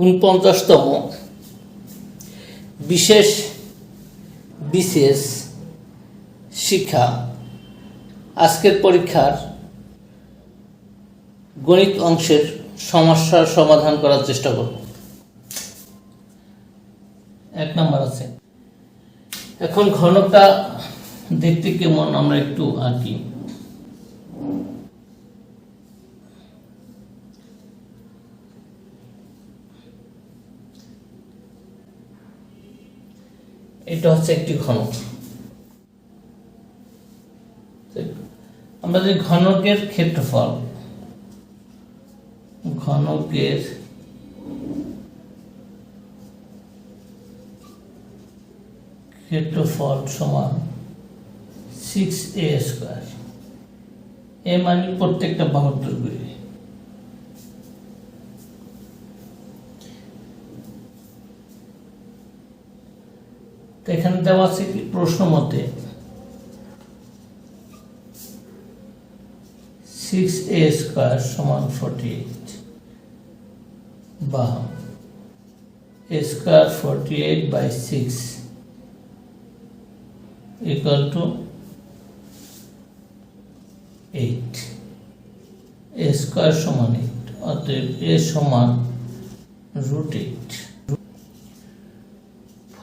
49তম বিশেষ বিশেষ শিক্ষা আজকের পরীক্ষার গণিত অংশের সমস্যার সমাধান করার চেষ্টা করব। 1 নম্বর আছে। এখন ঘনকটা দেখতে কেমন আমরা একটু আঁকি। এটা হচ্ছে একটি ঘনক। আমরা যে ঘনকের ক্ষেত্রফল সমান 6a স্কয়ার। এ মানে প্রত্যেকটা বাহুর দৈর্ঘ্য। এখানে দেওয়া আছে কি প্রশ্ন মতে 6a স্কয়ার সমান 48 বা a square 48/6 equal to 8। a square সমান 8, অতএব a সমান √8।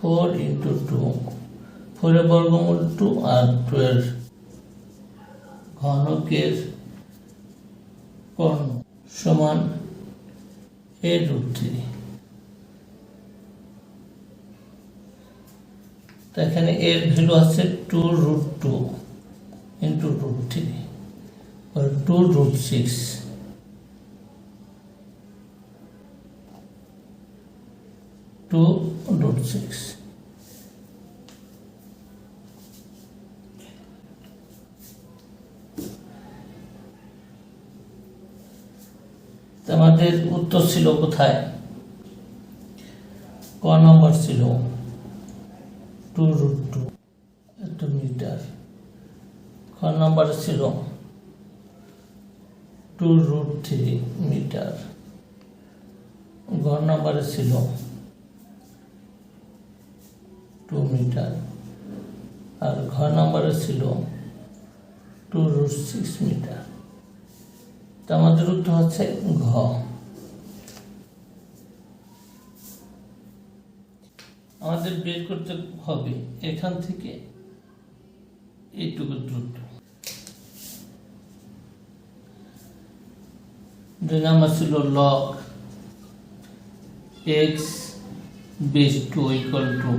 4 into 2, 4 এর বর্গমূল 2 আর 2 এর ঘনকের কর্ণ সমান a√3। তো এখানে এর ভ্যালু আছে 2√2 into √3 or 2√6। আমাদের উত্তর ছিল কোথায়? ক নম্বর ছিল 2√2 এত মিটার। খ নম্বর ছিল 2√3 মিটার। ঘ নম্বরে ছিল 2 মিটার আর ঘ নম্বরে ছিল 2√6 মিটার। তো আমাদের উত্তর হচ্ছে ঘ। আমাদের বের করতে হবে এখান থেকে এইটুকু দূরত্ব। 2 নম্বর ছিল log x base 2 equal to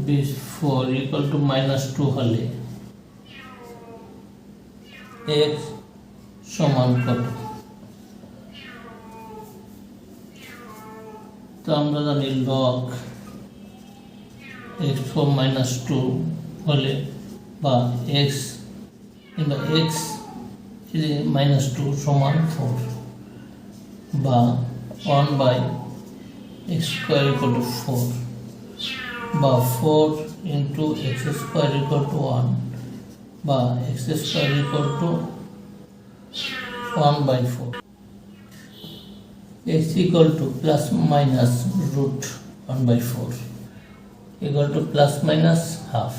base 4 equal to -2 হলে x সমান কত? তো আমরা জানি log x4 -2 হলে বা x -2 সমান 4 বা 1/x² equal to 4 বা 4 into x² equal to 1 বা x² equal to 1/4। x equal to plus minus root 1/4 equal to plus minus half।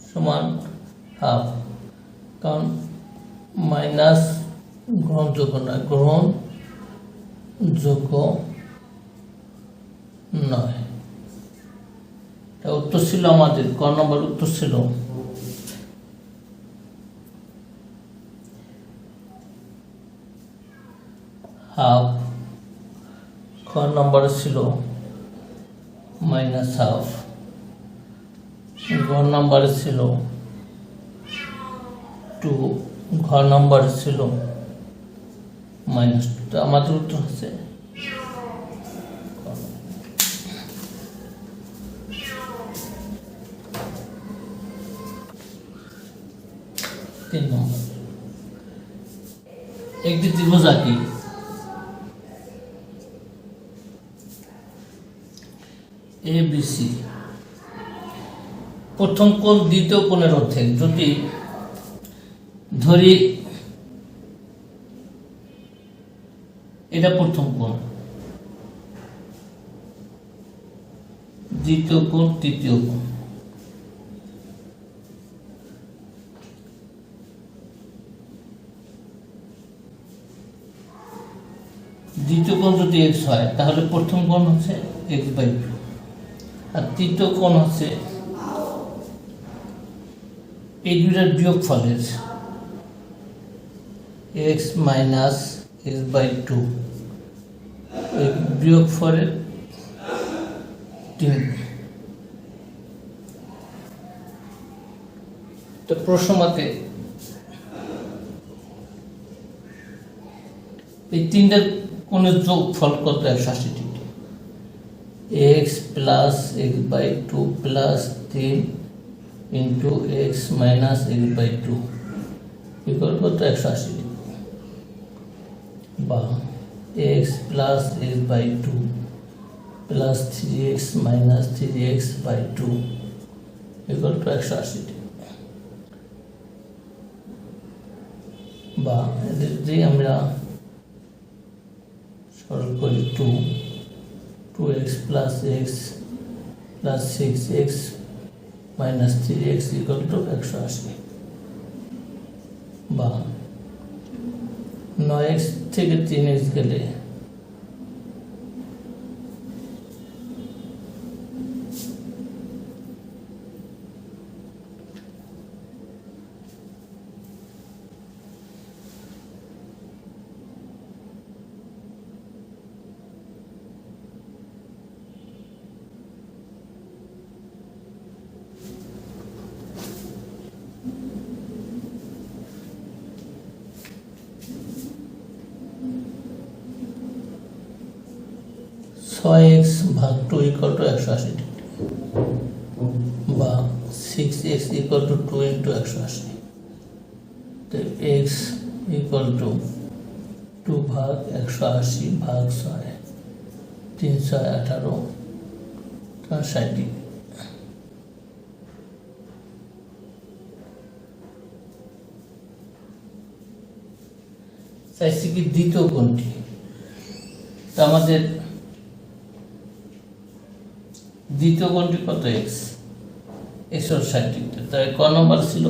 সমান হাফ, কারণ মাইনাস গ্রহণযোগ্য নয়, গ্রহণযোগ্য নয়। উত্তর ছিল আমাদের ক নম্বর উত্তর ছিল হাফ। খ নম্বরে ছিল মাইনাস হাফ। ঘ নম্বরে ছিল 2, ঘ নম্বরে ছিল -2। তো আমাদের উত্তর হচ্ছে 3 নম্বর। একটি ত্রিভুজ আঁকি। ABC প্রথম কোণ দ্বিতীয় কোণের অর্ধেক। যদি ধরি এটা প্রথম কোণ, দ্বিতীয় কোণ, তৃতীয় কোণ। দ্বিতীয় কোণ যদি x হয় তাহলে প্রথম কোণ হচ্ছে x/2, আর তৃতীয় কোণ হচ্ছে এই দুইটার বিয়োগফলের x মাইনাস x/2 এই বিয়োগফলের 3। তো প্রশ্ন মতে এই তিনটার কোণের যোগফল কত? 180 degree. x plus x/2 plus 3 into x minus x/2 equal কত? 180 ডিগ্রি। বা x plus x/2 plus 3x minus 3x/2 equal to 180 degree. বা যদি আমরা সরল করি 2x plus x plus 6x minus 3x equal to 180। বা 9x থেকে 3x গেলে x ভাগ 2 ইকুয়াল টু 180 ডিগ্রি। বা 6x ইকুয়াল টু 2 ইন্টু 180। তো x ইকুয়াল টু 2 ভাগ 180 ভাগ 6, 3 6 18, 60 ডিগ্রি। চাইছি কি দ্বিতীয় কোণটি। তো আমাদের দ্বিতীয় কোণটি কত? x 160 degree. তাই ক নম্বর ছিল?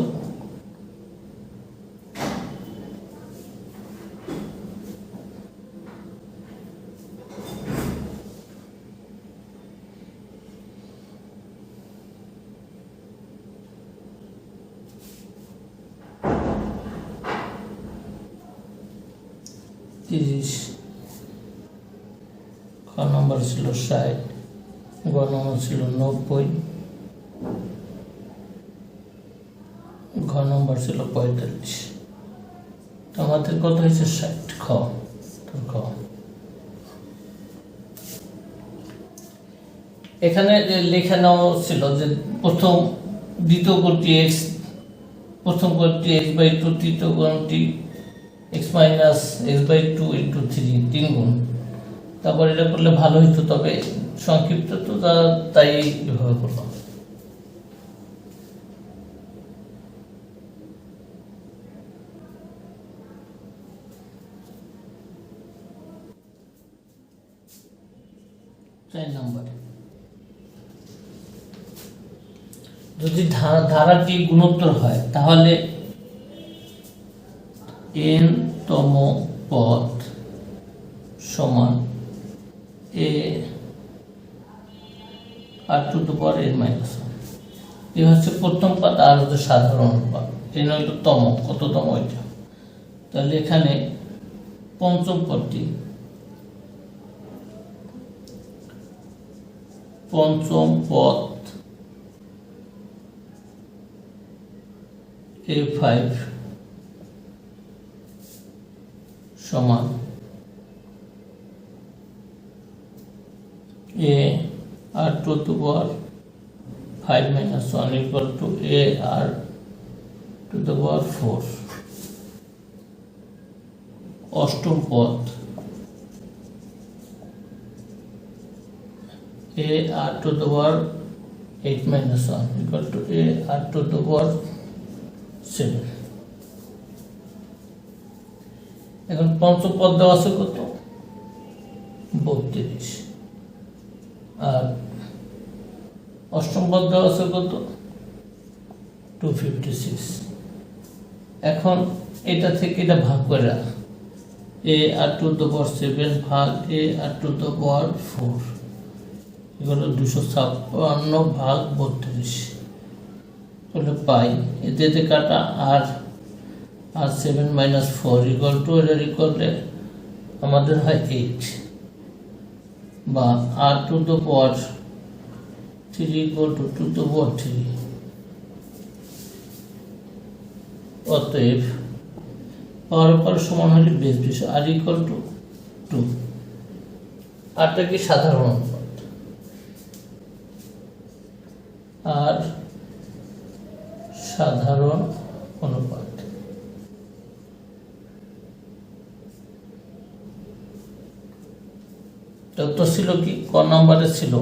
খ নম্বর ছিল 60, গ নম্বর ছিল 90, ঘ নম্বর ছিল 45। আমাদের কত হয়েছে? 60। খ এখানে লেখানো ছিল যে দ্বিতীয় কোণটি x, প্রথম কোণটি x/2, তৃতীয় কোণটি x মাইনাস x/2 ইন্টু 3 গুণ। তারপর এটা করলে ভালো হইতো, তবে সংক্ষিপ্ত তো তাই এভাবে করলাম। যদি ধারাটি গুণোত্তর হয় তাহলে n তম পদ সমান a r to the power n minus 1। এই হচ্ছে প্রথম পদ, আর হচ্ছে সাধারণ পদ। n হইল তম, কততম এটা। তাহলে এখানে পঞ্চম পদটি, পঞ্চম পদ a5 সমান a r to the power 5 minus 1 equal to a r to the power 4। অষ্টম পদ a r to the power 8 minus 1 equal to a r to the power 7. এখন পঞ্চম পদ দেওয়া আছে কত 32 আর অষ্টম পদ দেওয়া আছে কত 256. এখন এটা থেকে এটা ভাগ করে a r to the power 7 ভাগ a r to the power 4 এগুলো 256 ভাগ 32 তাহলে পাই এতে কাটা আর 7 minus 4 equal to এর ইকুয়ালে আমাদের হয় 8 বা r to the power 3 equal to 2 to the power 3. অতএব পাওয়ার উপর সমান হলে বেস বিষয় r equal to 2. আরটা কি সাধারণ অনুপাত আর সাধারণ অনুপাত তো ছিল কি ক নম্বরে ছিল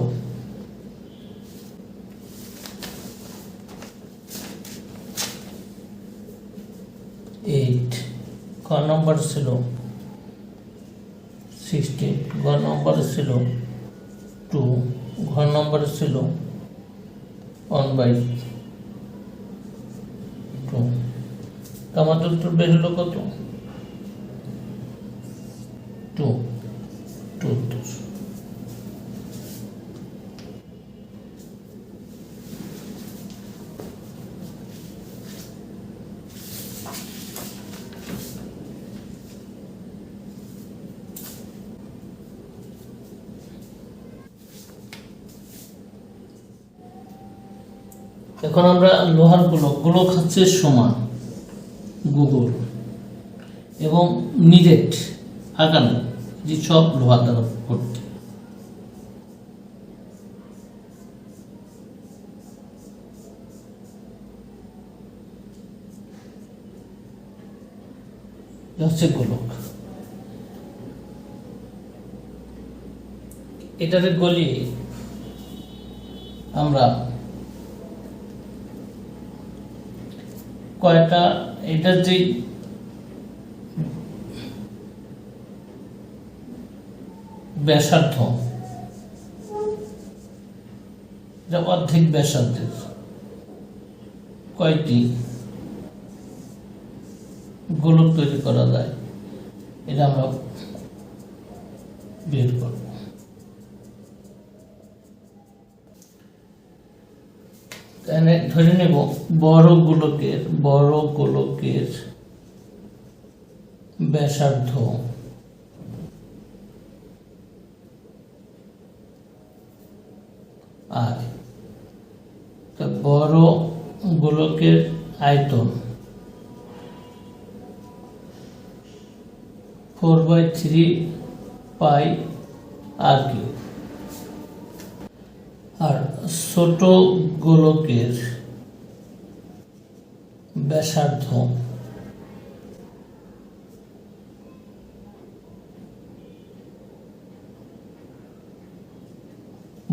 8 ক নম্বর ছিল 16 ঘ নম্বর ছিল 2 ঘ নম্বর ছিল 1/2 আমাদের উত্তর বের হলো কত 2 উত্তর। এখন আমরা লোহার গোলক হচ্ছে সমান গুগল এবং নিরেট আগানো যে সব লোহার দ্বারা ভর্তি। হচ্ছে গোলক, এটারে গলি আমরা কয়টা এটার যে ব্যাসার্ধ অর্ধেক ব্যাসার্ধের কয়টি গোলক তৈরি করা যায় এটা আমরা বের করব। ধরে নেব বড় গোলকের ব্যাসার্ধ আর বড় গোলকের আয়তন 4/3 পাই আর কিউব আর ছোট গোলকের ব্যাসার্ধ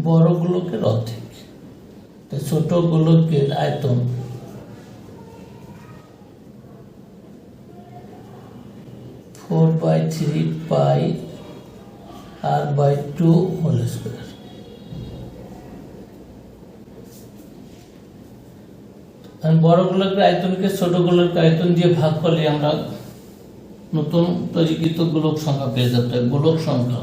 বড় গোলকের অর্ধেক, ছোট গোলকের আয়তন 4/3 পাই r/2 হোল স্কয়ার। বড় গোলকের আয়তনকে ছোট গোলকের আয়তন দিয়ে ভাগ করলে আমরা নতুন তৈরিকৃত গোলক সংখ্যা পেয়ে যেতে হয়। গোলক সংখ্যা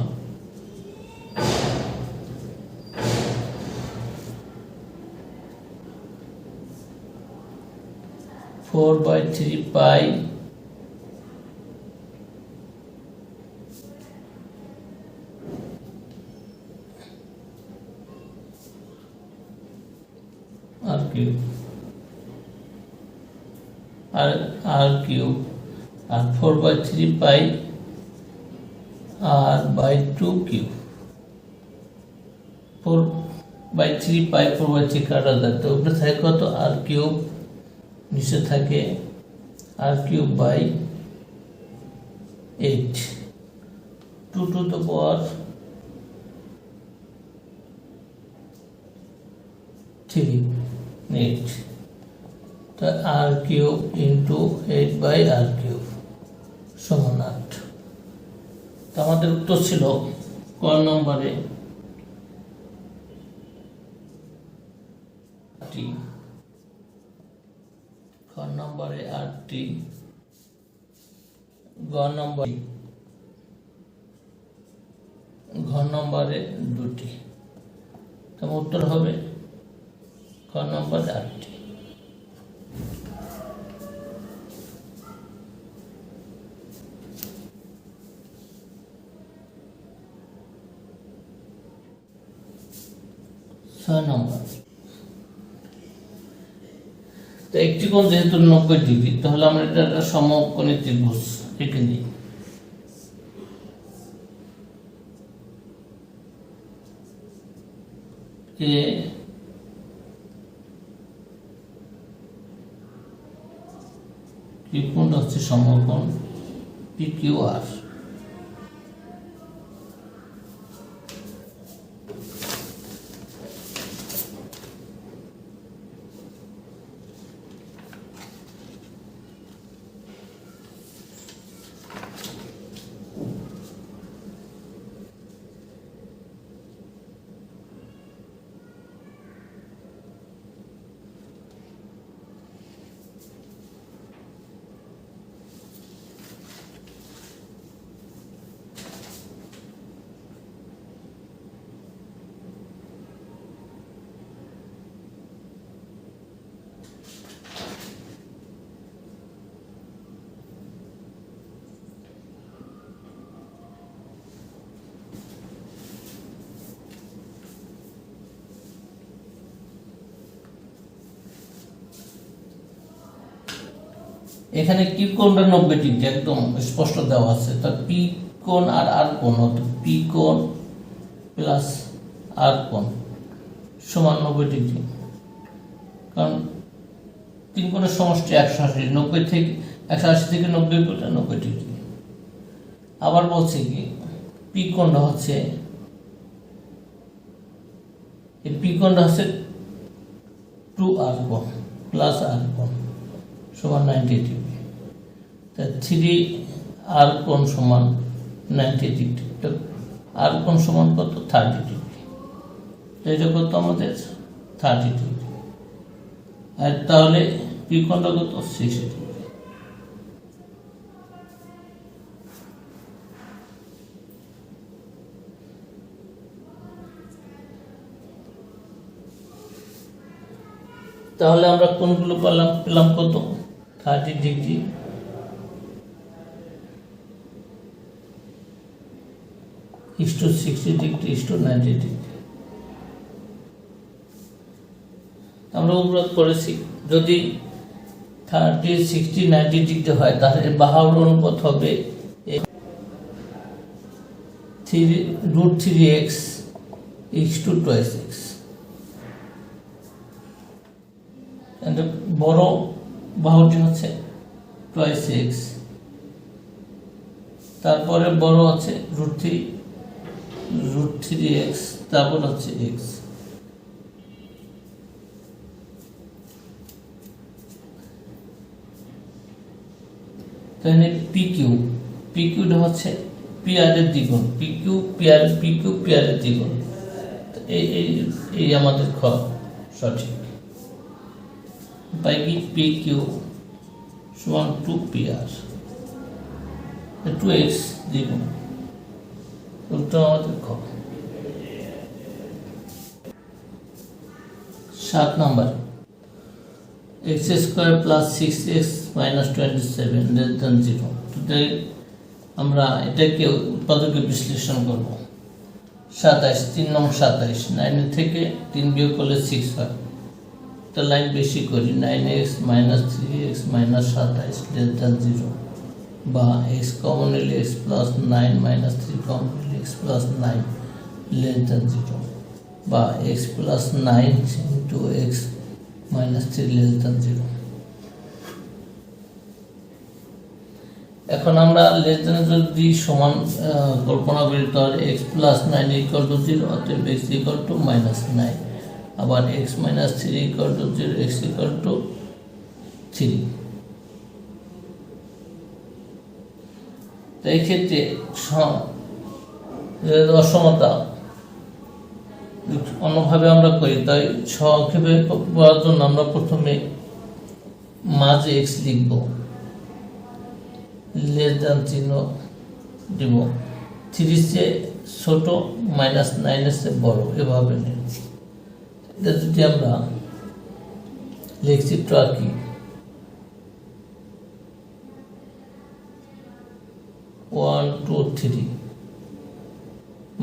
four by three pi r cube r cube और 4/3 पाई r/2 cube 4/3 पाई 4/3 काटा जाता है ऊपर থাকে কত r cube নিচে থাকে r cube by 8 2 to the power 3 3 8, তা আর কিউব ইন্টু 8/r³ সমান 8। আমাদের উত্তর ছিল ক নম্বরে খ নম্বরে 8টি, ঘ নম্বরে 2টি। তোমার উত্তর হবে খ নম্বরে 8টি। নম্বর, তো একটি কোণ যেহেতু 90 ডিগ্রি, তাহলে আমরা এটা সমকোণী ত্রিভুজ এঁকে নিই। কোণটা হচ্ছে সমকোণ PQR। এখানে কি কোণটা 90 ডিগ্রি একদম স্পষ্ট দেওয়া আছে, তার পি কোণ আর আর কোণ, অর্থাৎ পি কোণ প্লাস আর কোণ সমান 90 ডিগ্রি। কারণ তিন কোণের সমষ্টি 180, 90 থেকে 180 থেকে 90 কোণটা 90 ডিগ্রি। আবার বলছে কি পি কোণটা হচ্ছে, এই পি কোণটা হচ্ছে 2r কোণ প্লাস আর কোণ সমান 90 ডিগ্রি। 3r কোণ সমান 90 ডিগ্রি, আর কোণ সমান কত 30 ডিগ্রি। এটা কত আমাদের 30 ডিগ্রি। আর তাহলে পি কোণটা কত 60 ডিগ্রি। তাহলে আমরা কোণগুলো পেলাম কত 30 degree is to 60 degree is to 90 degree. আমরা অনুবাদ করেছি যদি 30 60 90 ডিগ্রি হয় তাহলে বাহুর অনুপাত হবে √3x ইস্টু 2x। বড় বাহুটি হচ্ছে 2x, তারপরে বড় হচ্ছে √3x, তারপর হচ্ছে x। তাহলে PQ হচ্ছে PR এর দ্বিগুণ, PQ PR এর দ্বিগুণ। এই আমাদের খ সঠিক। পাই কি PQ সমান 2PR, 2x দ্বিগুণ। উত্তর আমাদের খ। 7 নম্বর, x² + 6x - 27 <0। আমরা এটাকে উৎপাদকে বিশ্লেষণ করব। 27 3 নং 27, 9 থেকে 3 বিয়োগ করলে 6 হয়। তো লাইন বেশি করি, 9x - 3x - 27 0, বা x কমন নিলে x + 9 - 3 কমন নিলে x + 9 0, বা x + 9 * x - 3 0। এখন আমরা লেস দেন যদি সমান কল্পনা করি তাহলে x + 9 = 0, অতএব x = -9। আবার x minus 3 equal to 0, x equal to 3। এই ক্ষেত্রে অসমতা অন্যভাবে আমরা করি, তাই সংক্ষেপে করার জন্য আমরা প্রথমে মাঝে x লিখব, লেস দ্যান চিহ্ন দিব, 3 চেয়ে ছোট, -9 এর চেয়ে বড়, এভাবে নেব। এটা যদি আমরা লেখচিত্র আঁকি, 1 2 3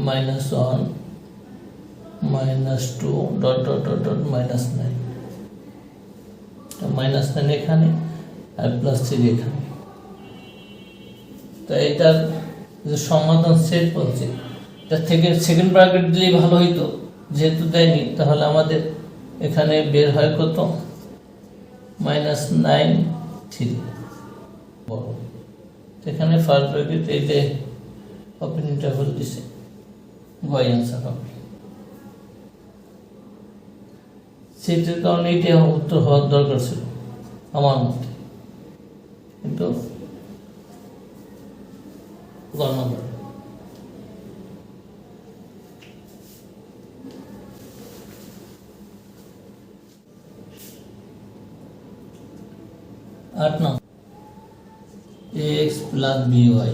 -1 -2 ডট ডট ডট ডট -9, -9 এখানে আর +3 এখানে। তো এটার যে সমাধান সেট বলছে, এটা থেকে সেকেন্ড ব্র্যাকেট দিলেই ভালো হইতো, যেহেতু দেয়নি তাহলে আমাদের এখানে বের হয় কত, -9 3 বড়। এখানে ফার্স্ট ব্র্যাকেট এই যে ওপেন ইন্টারভাল দিছে, গয় অ্যান্সার হবে। সেটার কারণে এটা উত্তর হওয়ার দরকার ছিল আমার মতে, কিন্তু গণনা 8 নম্বর, ax প্লাস by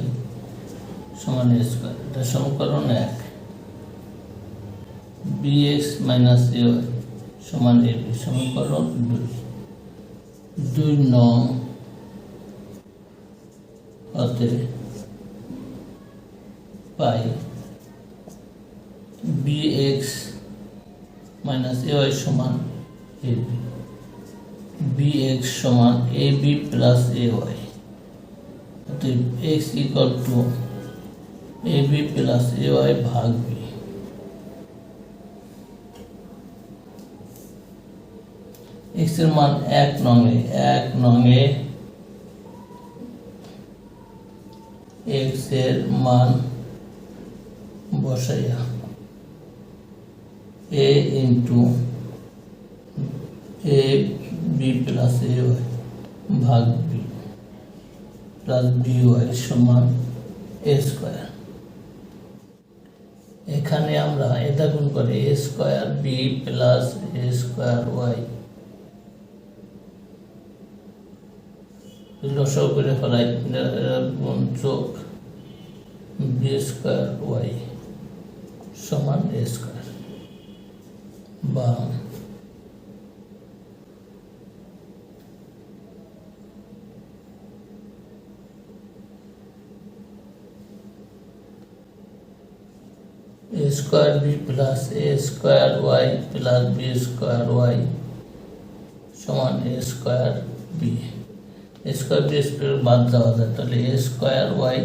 সমান a স্কয়ার, এটা সমীকরণ 1। bx মাইনাস ay সমান ab সমীকরণ 2। 2 নং হতে পাই bx মাইনাস ay সমান ab, bx সমান ab প্লাস ay, অতএব x equal to ab plus ay ভাগ b। x এর মান 1 নংয়ে x এর মান বসাইয়া a into ab plus ay ভাগ b প্লাস by সমান a স্কয়ার। এখানে আমরা এটা গুণ করে a square b plus a square y লসাগু করে ফেলাই, গুণ যোগ b স্কয়ার y সমান a স্কয়ার, বা a square b plus a square y plus b square y সমান a square b। a square b square বাদ দেওয়া যায়, তাহলে a square y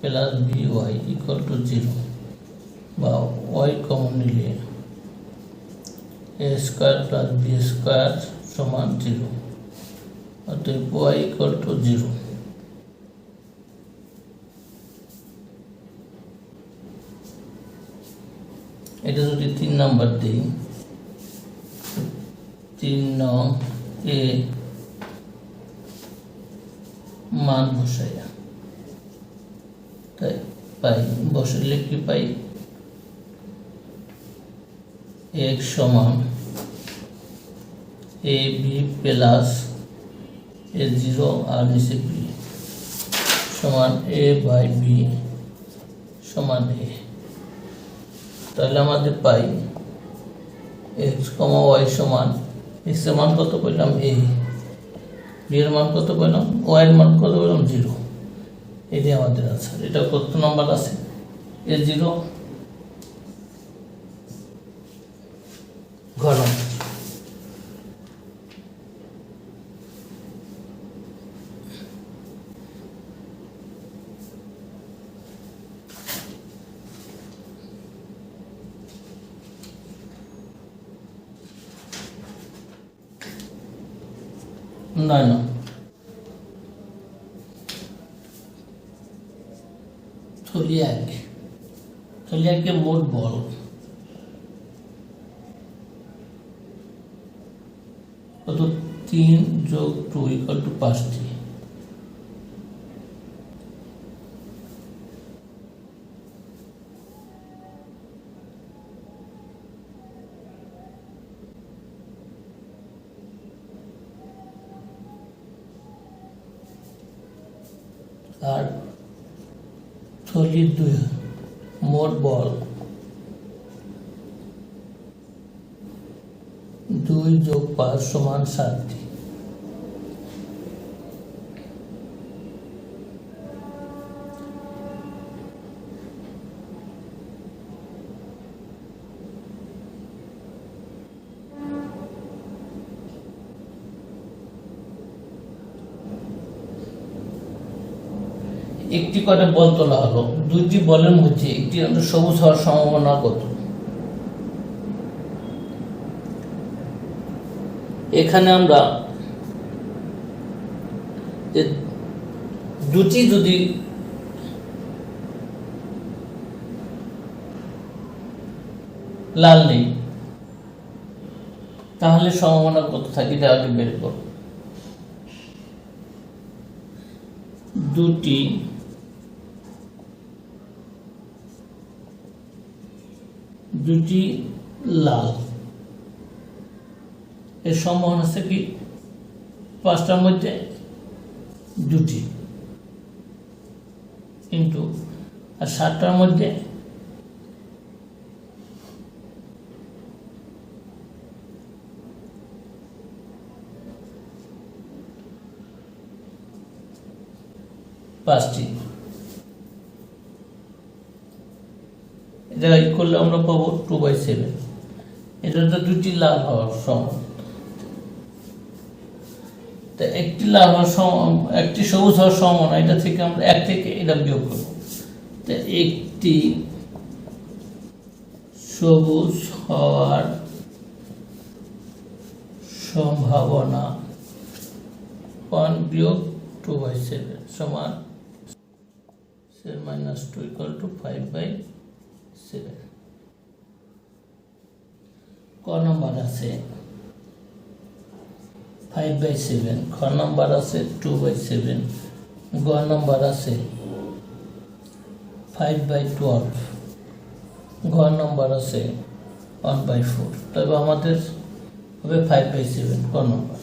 plus by equal to 0, বা y কমন নিলে a square plus b square সমান 0, অতএব y equal to 0। এটা যদি 3 নাম্বার দিই, 3 নং এ মান বসাইয়া তাই পাই, বসাইলে কি পাই, x সমান ab প্লাস a0 আর নিচে b সমান a বাই b সমান a। তাহলে আমাদের পাই x, y সমান, x এর মান কত পেলাম a, b এর মান কত পেলাম, y এর মান কত পেলাম 0। এটাই আমাদের আছে। এটা কত নাম্বার আছে, a0 ঘর। 9 নং থলিয়াকে মোট বল কত 3 যোগ 2 ইকুয়াল টু 5টি। আর থলির 2 মোট বল 2 যোগ 5 সমান 7টি। একটি করে বল তোলা হলো, দুইটি বলের মধ্যে একটি সবুজ হওয়ার সম্ভাবনা কত? এখানে আমরা যে দুটি যদি লাল নেই তাহলে সম্ভাবনা কত থাকে এটা আগে বের করব। দুটি লাল এর সম্ভাবনা আছে কি 5টার মধ্যে 2টি ইন্টু আর 7টার মধ্যে 5টি। এটা করলে আমরা পাবো 2/7। এটা তো দুটি লাল হওয়ার সমান, তো একটি লাল হওয়ার সমান একটি সবুজ হওয়ার সমান, এটা থেকে আমরা 1 থেকে এটা বিয়োগ করব। তো একটি সবুজ হওয়ার সম্ভাবনা 1 বিয়োগ 2/7 সমান 7 - 2 = 5/7। ক নম্বর আছে 5/7, খ নম্বর আছে 2/7, গ নম্বর আছে 5/12, ঘ নম্বর আছে 1/4। তবে আমাদের হবে 5/7 ক নম্বর।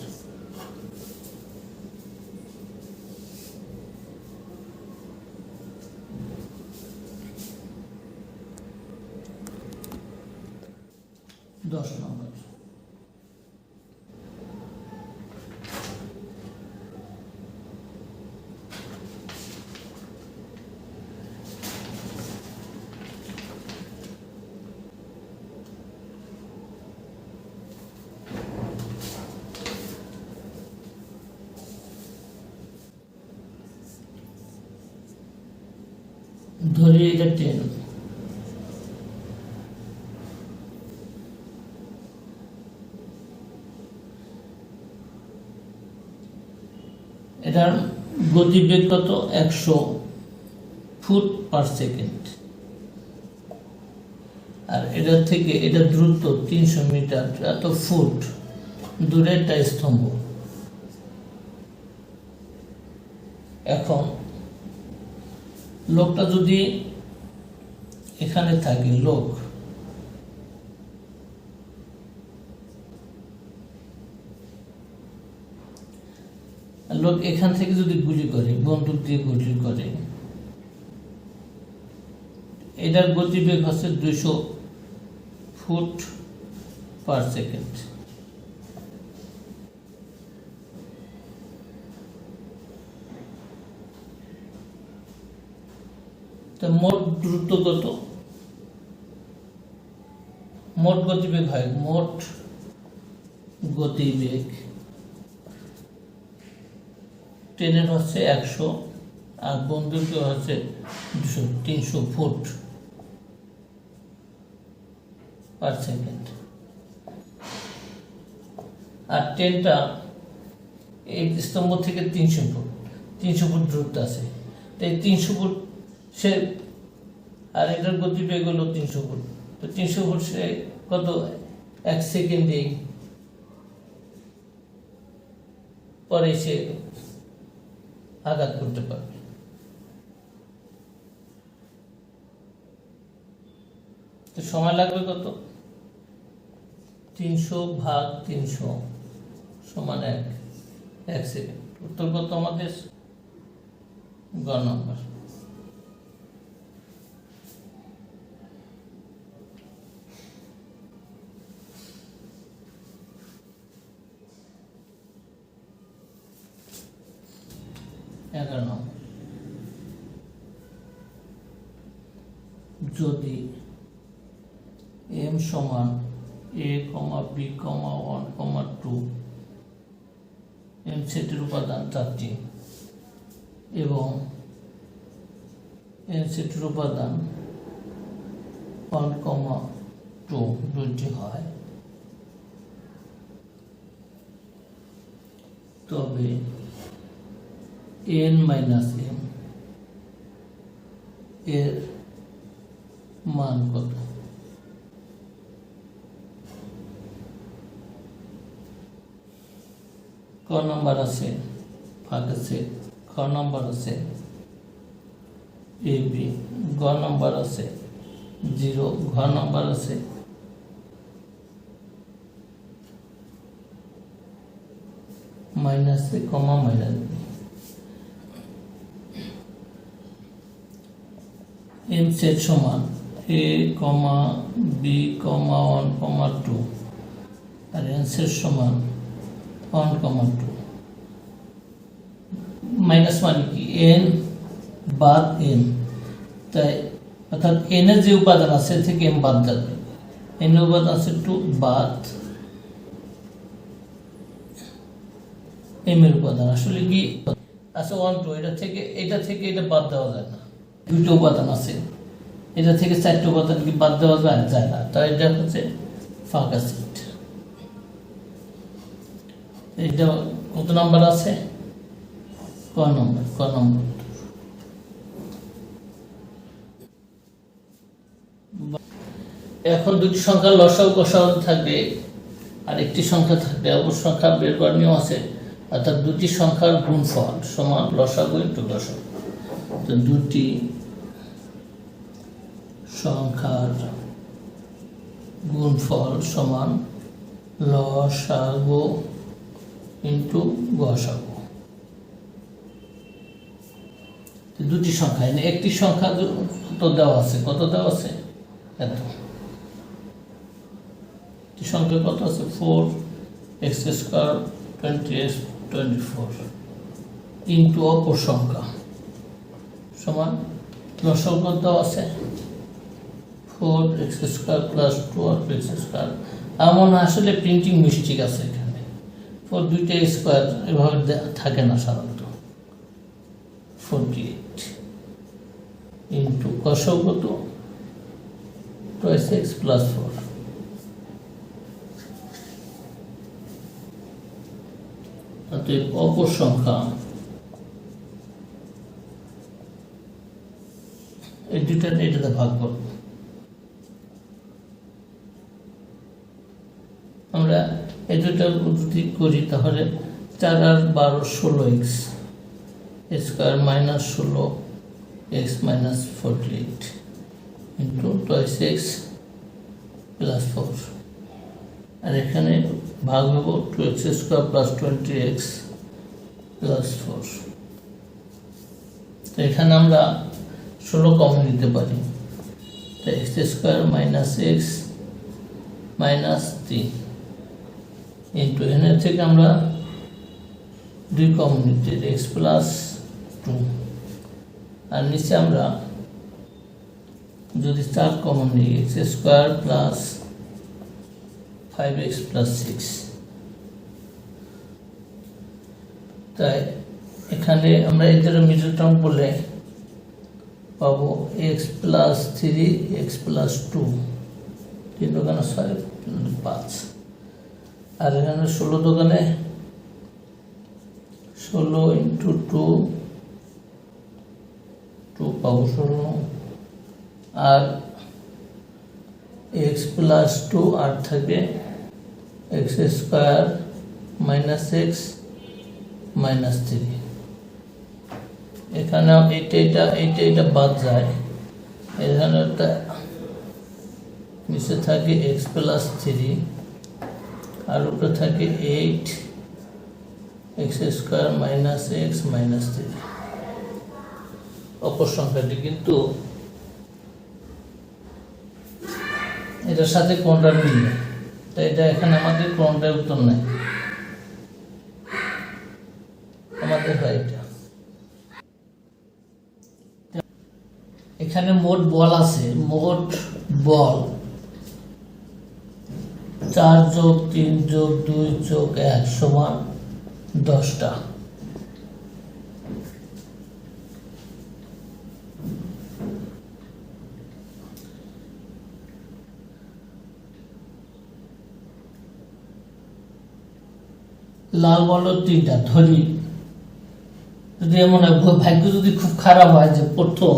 দশ নম্বর ধরি এটা 10, এটার গতিবেগ কত 100 ফুট পার সেকেন্ড, আর এটা থেকে এটা দ্রুত 300 মিটার এত ফুট দূরে একটা স্তম্ভ। এখন লোকটা যদি এখানে থাকে, লোক এখান থেকে যদি গুলি করে, বন্দুক দিয়ে গুলি করে, এটার গতিবেগ হচ্ছে 200 ফুট পার সেকেন্ড। তো মোট দ্রুত কত? মোট গতিবেগ হয়, মোট গতিবেগ ট্রেনের হচ্ছে 100 আর বন্দুকের হচ্ছে 300 ফুট পার সেকেন্ড। আর ট্রেনটা এই স্তম্ভ থেকে 300 ফুট দূরত্ব আছে, তাই 300 ফুট সে, আর এটার গতিবেগ হলো 300 ফুট, তো 300 ফুট সে কত 1 সেকেন্ডেই পরে সে আঘাত করতে পারবে। তো সময় লাগবে কত? 300/300 সমান 1 সেকেন্ড। উত্তর কত আমাদের? গ নম্বর। যদি m সমান a, b, 1, 2 m সেটের উপাদান 4টি এবং n সেটের উপাদান 1, 2 দুইটি হয়, তবে n - m এর মান কত? ক নম্বর আছে ফাঁকা সেট, খ নম্বর আছে ab, গ নম্বর আছে 0, ঘ নম্বর আছে -a, -b। m সেট সমান a, b, 1, 2 আর n সেট সমান 1, 2 মাইনাস মানে কি n বাদ n, তাই অর্থাৎ n এর যে উপাদান আছে থেকে m বাদ যাবে। n এর উপাদান আছে 2 বাদ m এর উপাদান আসলে কি আছে 1, 2, এটা থেকে এটা বাদ দেওয়া যায় না। দুটো উপাদান আছে, এটা থেকে 4টি উপাদান কি বাদ দেওয়া যায় না, তাই এটা হচ্ছে ফাঁকা সেট। এটা কত নাম্বার আছে? ক নম্বর। এখন দুটি সংখ্যার লসাগু গসাগু থাকবে আর একটি সংখ্যা থাকবে অপর সংখ্যা বের করার নিয়ম আছে, অর্থাৎ দুটি সংখ্যার গুণফল সমান লসাগু ইনটু গসাগু। তো দুটি সংখ্যার গুণফল সমান লসাগু ইনটু গসাগু। দুটি সংখ্যা, একটি সংখ্যা তো দেওয়া আছে, কত দেওয়া আছে? এত। সংখ্যা কত আছে? 4x² 20x 24 ইনটু অপর সংখ্যা সমান লসাগু কত দেওয়া আছে? 4x² + 12x²। এমন আসলে প্রিন্টিং মিস্টেক আছে এখানে, 4 দুইটা স্কোয়ার এভাবে থাকে না সাধারণত। 48 ইনটু গসাগু কত? 2x + 4। অতএব অপর সংখ্যা এই দুইটা এটাতে ভাগ করব। আমরা এই দুইটা যদি করি তাহলে 4 আর 12 16x² -16x - 48 ইনটু 2x + 4। আর এখানে ভাগ হবো 2x² + 20x + 4। তো এখানে আমরা 16 কমন নিতে পারি, তো x² - x - 3 ইনটু এখানে থেকে আমরা 2 কমন নিতে x + 2, আর নিচে আমরা যদি 4 কমন নিই x² + 5x + 6। তাই এখানে আমরা এদের মিডল টার্ম বলে পাবো x + 3 x + 2 3 দোকানে 6 5, আর এখানে 16 দোকানে 16 ইনটু 2 পাবো 16, আর x + 2 আর থাকে x² - x -3। এখানে এটা বাদ যায়, এখানে নিচে থাকে x + 3 আর উপরে থাকে 8x² - x - 3 অপর সংখ্যাটি, কিন্তু এটার সাথে কোনটা মিলে, তাই এটা এখানে আমাদের কোনটার উত্তর নাই, আমাদের হয় এটা। এখানে মোট বল আছে, মোট বল 4 + 3 + 2 + 1 সমান 10টা। লাল বল 3টা। ধরি যদি এমন হয়, ভাগ্য যদি খুব খারাপ হয় যে প্রথম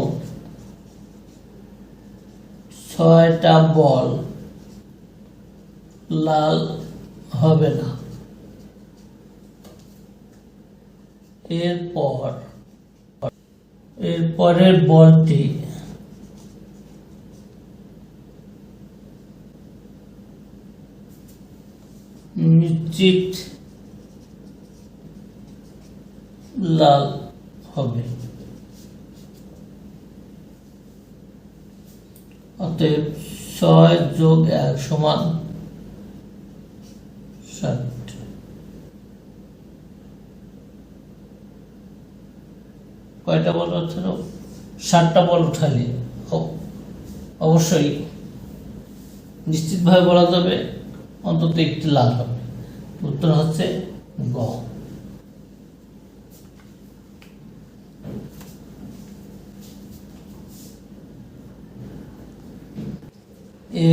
6টা বল লাল হবে না, এরপরের বলটি নিশ্চিত লাল হবে। অতএব 6 + 1 সমান 7। কয়টা বল হচ্ছে? 7টা বল উঠালে অবশ্যই নিশ্চিতভাবে বলা যাবে অন্তত একটি লাল হবে। উত্তর হচ্ছে গ।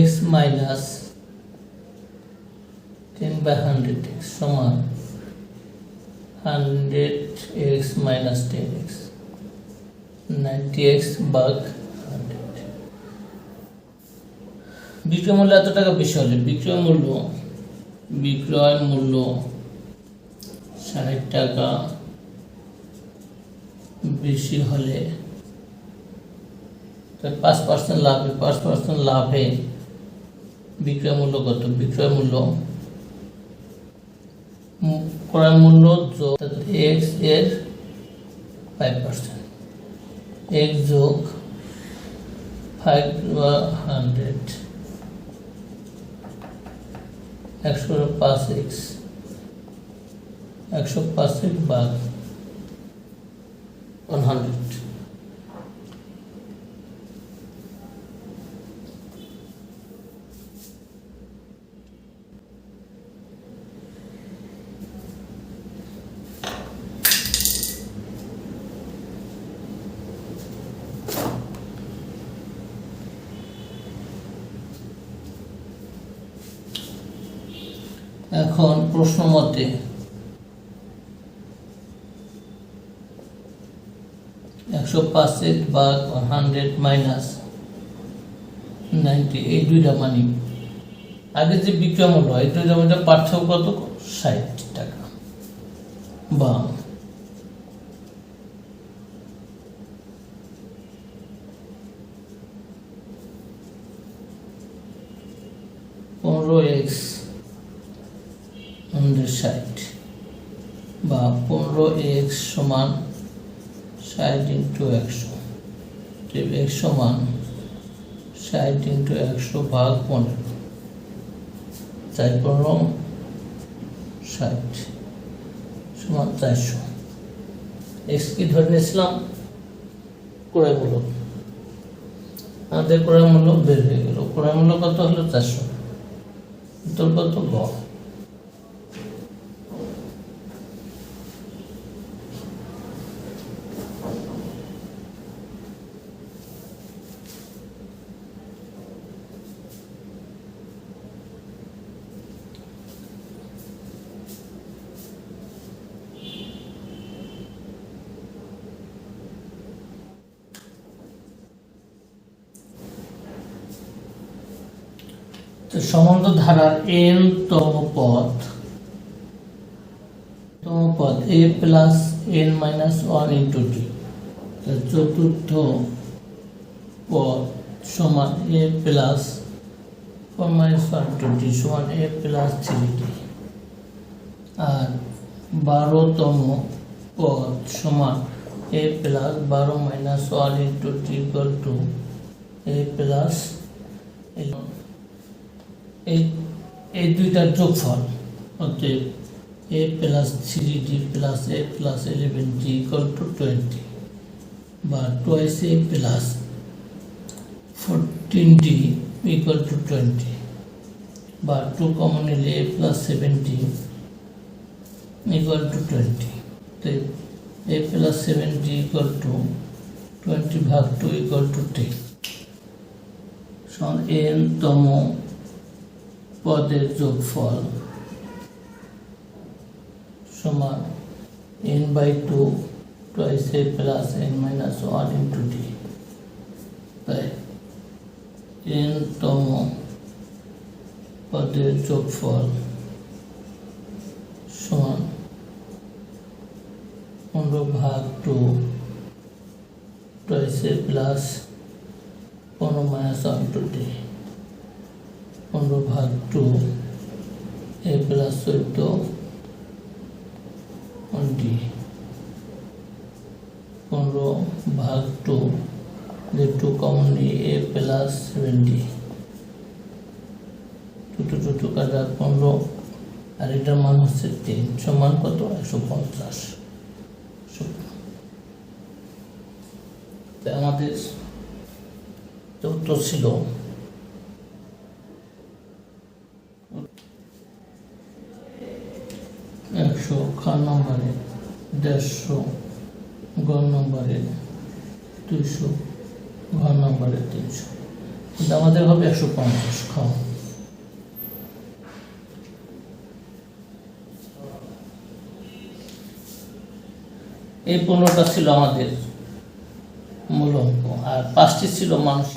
x - 10/100x সমান 100x - 10x 90x ভাগ 100। বিক্রয় মূল্য এত টাকা বেশি হলে বিক্রয় মূল্য 60 টাকা বেশি হলে 5% লাভে 5% লাভে বিক্রয় মূল্য কত? বিক্রয় মূল্য ক্রয় মূল্য যোগ x এর 5%, x যোগ 500 105x 105x ভাগ 100। এখন প্রশ্ন মতে 105x ভাগ 100 মাইনাস 90 এই দুইটা মানি আগে যে বিক্রয় মূল্য এই দুইটার মধ্যে পার্থক্য কত? 60 টাকা বা 15x 60 বা 15x সমান 60 × 100, x সমান 60 × 100 ভাগ 15, 4 × 15 60 সমান 400। x কি ধরে নিয়েছিলাম? ক্রয় মূল্য। আমাদের ক্রয় মূল্য বের হয়ে গেল। ক্রয় মূল্য কত হলো? 400। উত্তর কত? গ। সম্বন্ধ ধারার n তম পদ a plus n minus one into D, চতুর্থ পদ সমান a plus 4 minus one into D সমান a প্লাস 3d, আর 12তম পদ সমান a plus 12 minus one into D equal to a plus, এই দুইটার যোগফল অতএব a plus 3d plus a plus 11d equal to 20, বা twice a plus 14d equal to 20, বা 2 common নিলে a plus 7d equal to 20। তো a plus 7d equal to 20 ভাগ 2 equal to 10 সমান n তম পদের যোগফল সমান n by 2 twice a plus n minus 1 into d, তাই n তম পদের যোগফল সমান 15 ভাগ 2 twice a plus 15 minus 1 into d, 15 ভাগ 2 a প্লাস 14 d, 15 ভাগ 2 যে 2 কমন নিয়ে a প্লাস 7d, 2 কাটা 15, আর এটার মান হচ্ছে 3 সমান কত 150। আমাদের উত্তর ছিল 100 খ নম্বরে, 150 গ নম্বরে, 200 ঘ নম্বরে, 300, কিন্তু আমাদের হবে 150 খ। এই 15টা ছিল আমাদের মূল অঙ্ক, আর 5টি ছিল মানুষ